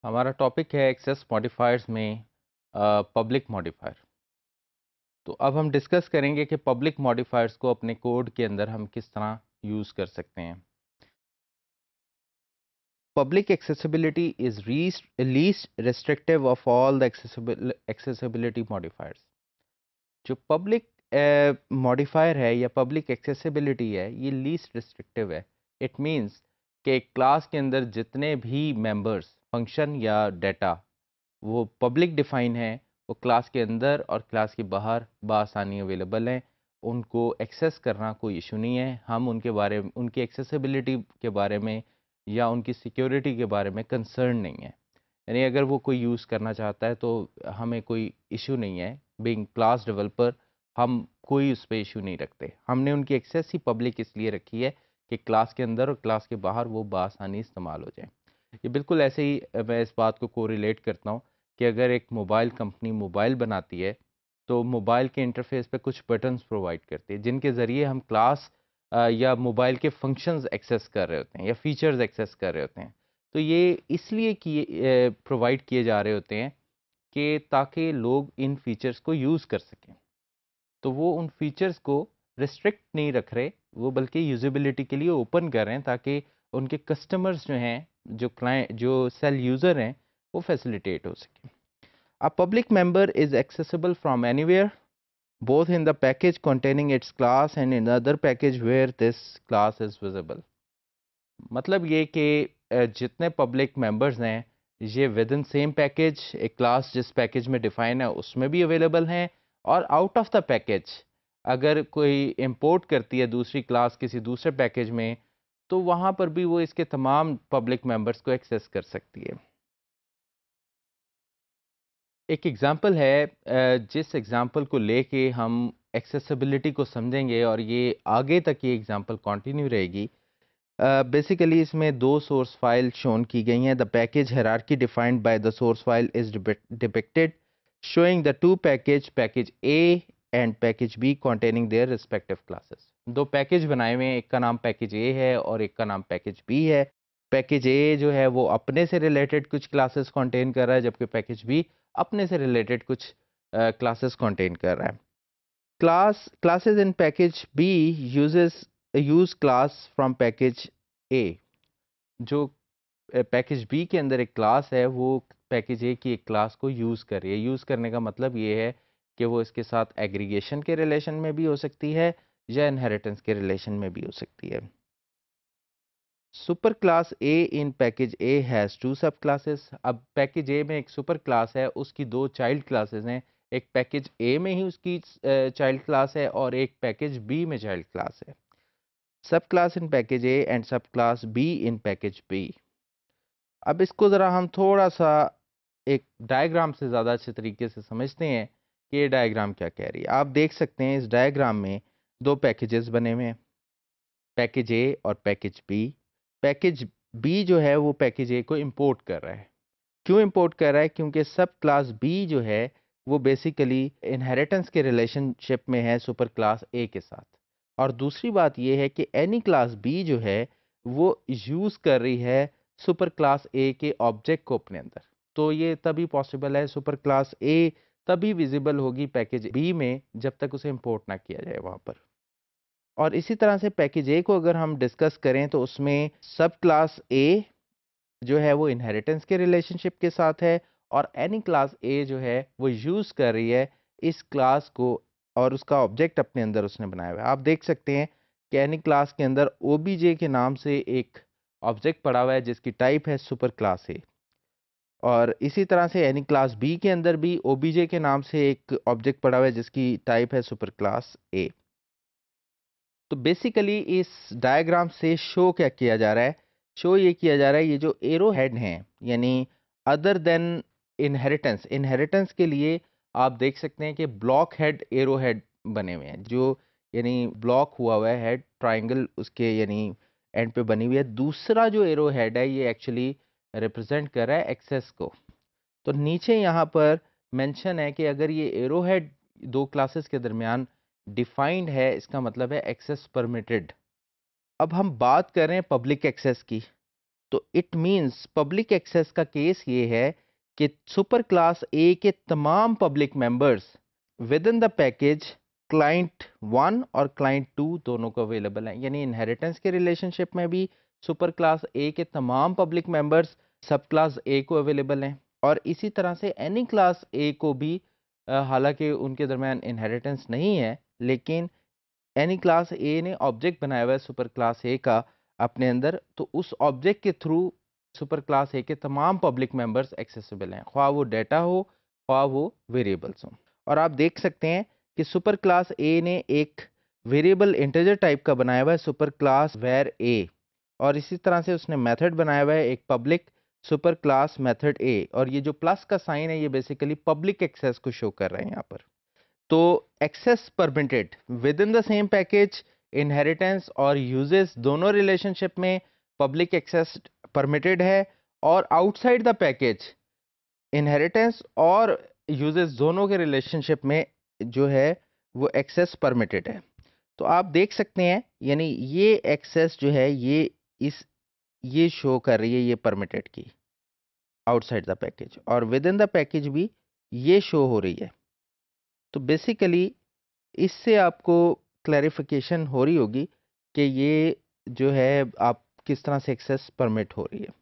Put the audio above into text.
हमारा टॉपिक है access modifiers में पब्लिक मॉडिफायर। तो अब हम डिस्कस करेंगे कि पब्लिक मॉडिफायर्स को अपने कोड के अंदर हम किस तरह यूज़ कर सकते हैं। Public accessibility is least restrictive of all the accessibility modifiers. जो पब्लिक मॉडिफायर है या पब्लिक एक्सेसिबिलिटी है, ये लीस्ट रिस्ट्रिक्टिव है। इट मीन्स कि क्लास के अंदर जितने भी मेंबर्स, फंक्शन या डाटा वो पब्लिक डिफाइन है, वो क्लास के अंदर और क्लास के बाहर बआसानी अवेलेबल हैं। उनको एक्सेस करना कोई इशू नहीं है। हम उनके बारे में, उनकी एक्सेसिबिलिटी के बारे में या उनकी सिक्योरिटी के बारे में कंसर्न नहीं है। यानी अगर वो कोई यूज़ करना चाहता है तो हमें कोई इशू नहीं है। बीइंग क्लास डेवलपर हम कोई उस पर इशू नहीं रखते। हमने उनकी एक्सेस ही पब्लिक इसलिए रखी है कि क्लास के अंदर और क्लास के बाहर वो बआसानी इस्तेमाल हो जाए। ये बिल्कुल ऐसे ही मैं इस बात को कोरिलेट करता हूँ कि अगर एक मोबाइल कंपनी मोबाइल बनाती है तो मोबाइल के इंटरफेस पे कुछ बटन्स प्रोवाइड करती है जिनके ज़रिए हम क्लास या मोबाइल के फंक्शंस एक्सेस कर रहे होते हैं या फीचर्स एक्सेस कर रहे होते हैं। तो ये इसलिए किए प्रोवाइड किए जा रहे होते हैं कि ताकि लोग इन फीचर्स को यूज़ कर सकें। तो वो उन फीचर्स को रिस्ट्रिक्ट नहीं रख रहे, वो बल्कि यूज़ेबिलिटी के लिए ओपन कर रहे हैं ताकि उनके कस्टमर्स जो हैं, जो सेल यूज़र हैं, वो फैसिलिटेट हो सकें। A public member is accessible from anywhere, both in the package containing its class and in the other package where this class is visible. मतलब ये कि जितने पब्लिक मेंबर्स हैं, ये विद इन सेम पैकेज एक class जिस package में define है उसमें भी अवेलेबल हैं, और आउट ऑफ द पैकेज अगर कोई इंपोर्ट करती है दूसरी क्लास किसी दूसरे पैकेज में, तो वहाँ पर भी वो इसके तमाम पब्लिक मेंबर्स को एक्सेस कर सकती है। एक एग्जांपल है, जिस एग्जांपल को लेके हम एक्सेसिबिलिटी को समझेंगे और ये आगे तक ये एग्जांपल कंटिन्यू रहेगी। बेसिकली इसमें दो सोर्स फाइल शोन की गई हैं। The package hierarchy defined by the source file is depicted showing the two package A and package B containing their respective classes. दो पैकेज बनाए हुए हैं, एक का नाम पैकेज ए है और एक का नाम पैकेज बी है। पैकेज ए जो है वो अपने से रिलेटेड कुछ क्लासेस कंटेन कर रहा है, जबकि पैकेज बी अपने से रिलेटेड कुछ क्लासेस कंटेन कर रहा है। Classes in package B use class from package A. जो पैकेज बी के अंदर एक क्लास है, वो पैकेज ए की एक क्लास को यूज़ कर रही है। यूज़ करने का मतलब ये है कि वो इसके साथ एग्रीगेशन के रिलेशन में भी हो सकती है या इनहेरिटेंस के रिलेशन में भी हो सकती है। Super class A in package A has two sub classes. अब पैकेज ए में एक सुपर क्लास है, उसकी दो चाइल्ड क्लासेस हैं। एक पैकेज ए में ही उसकी चाइल्ड क्लास है और एक पैकेज बी में चाइल्ड क्लास है। Sub class in package A and sub class B in package B. अब इसको ज़रा हम थोड़ा सा एक डायग्राम से ज़्यादा अच्छे तरीके से समझते हैं कि ये डायग्राम क्या कह रही है। आप देख सकते हैं इस डायग्राम में दो पैकेजेस बने हुए हैं, पैकेज ए और पैकेज बी। पैकेज बी जो है वो पैकेज ए को इंपोर्ट कर रहा है। क्यों इंपोर्ट कर रहा है? क्योंकि सब क्लास बी जो है वो बेसिकली इनहेरिटेंस के रिलेशनशिप में है सुपर क्लास ए के साथ। और दूसरी बात ये है कि एनी क्लास बी जो है वो यूज़ कर रही है सुपर क्लास ए के ऑब्जेक्ट को अपने अंदर। तो ये तभी पॉसिबल है, सुपर क्लास ए तभी विजिबल होगी पैकेज बी में जब तक उसे इंपोर्ट ना किया जाए वहाँ पर। और इसी तरह से पैकेज ए को अगर हम डिस्कस करें तो उसमें सब क्लास ए जो है वो इनहेरिटेंस के रिलेशनशिप के साथ है, और एनी क्लास ए जो है वो यूज़ कर रही है इस क्लास को और उसका ऑब्जेक्ट अपने अंदर उसने बनाया हुआ है। आप देख सकते हैं कि एनी क्लास के अंदर ओबीजे के नाम से एक ऑब्जेक्ट पड़ा हुआ है जिसकी टाइप है सुपर क्लास ए, और इसी तरह से एनी क्लास बी के अंदर भी ओबीजे के नाम से एक ऑब्जेक्ट पड़ा हुआ है जिसकी टाइप है सुपर क्लास ए। तो बेसिकली इस डायग्राम से शो क्या किया जा रहा है? शो ये किया जा रहा है, ये जो एरो हेड हैं, यानी अदर देन इनहेरिटेंस, इनहेरिटेंस के लिए आप देख सकते हैं कि ब्लॉक हेड एरो हेड बने हुए हैं, जो यानी ब्लॉक हुआ है हेड, ट्रायंगल उसके यानी एंड पे बनी हुई है। दूसरा जो एरो हेड है ये एक्चुअली रिप्रेजेंट कर रहा है एक्सेस को। तो नीचे यहाँ पर मेंशन है कि अगर ये एरो हेड दो क्लासेस के दरमियान डिफाइंड है, इसका मतलब है एक्सेस परमिटेड। अब हम बात कर रहे हैं पब्लिक एक्सेस की, तो इट मींस पब्लिक एक्सेस का केस ये है कि सुपर क्लास ए के तमाम public members with in the package client 1 और क्लाइंट 2 दोनों को अवेलेबल हैं। यानी इनहेरिटेंस के रिलेशनशिप में भी सुपर क्लास ए के तमाम पब्लिक मेंबर्स सब क्लास ए को अवेलेबल हैं, और इसी तरह से एनी क्लास ए को भी हालांकि उनके दरमियान इनहेरिटेंस नहीं है, लेकिन एनी क्लास ए ने ऑब्जेक्ट बनाया हुआ है सुपर क्लास ए का अपने अंदर, तो उस ऑब्जेक्ट के थ्रू सुपर क्लास ए के तमाम पब्लिक मेंबर्स एक्सेसिबल हैं, ख्वाह वो डेटा हो ख्वाह वो वेरिएबल्स हों। और आप देख सकते हैं कि सुपर क्लास ए ने एक वेरिएबल इंटीजर टाइप का बनाया हुआ है सुपर क्लास वेर ए, और इसी तरह से उसने मेथड बनाया हुआ है एक public super class method A, और ये जो प्लस का साइन है ये बेसिकली पब्लिक एक्सेस को शो कर रहे हैं यहाँ पर। तो access permitted within the same package, inheritance और यूजेस दोनों रिलेशनशिप में पब्लिक एक्सेस परमिटेड है, और आउटसाइड द पैकेज इनहेरिटेंस और यूजेस दोनों के रिलेशनशिप में जो है वो एक्सेस परमिटेड है। तो आप देख सकते हैं यानी ये एक्सेस जो है ये शो कर रही है ये परमिटेड की आउटसाइड द पैकेज, और विद इन द पैकेज भी ये शो हो रही है। तो बेसिकली इससे आपको क्लैरिफिकेशन हो रही होगी कि ये जो है आप किस तरह से एक्सेस परमिट हो रही है।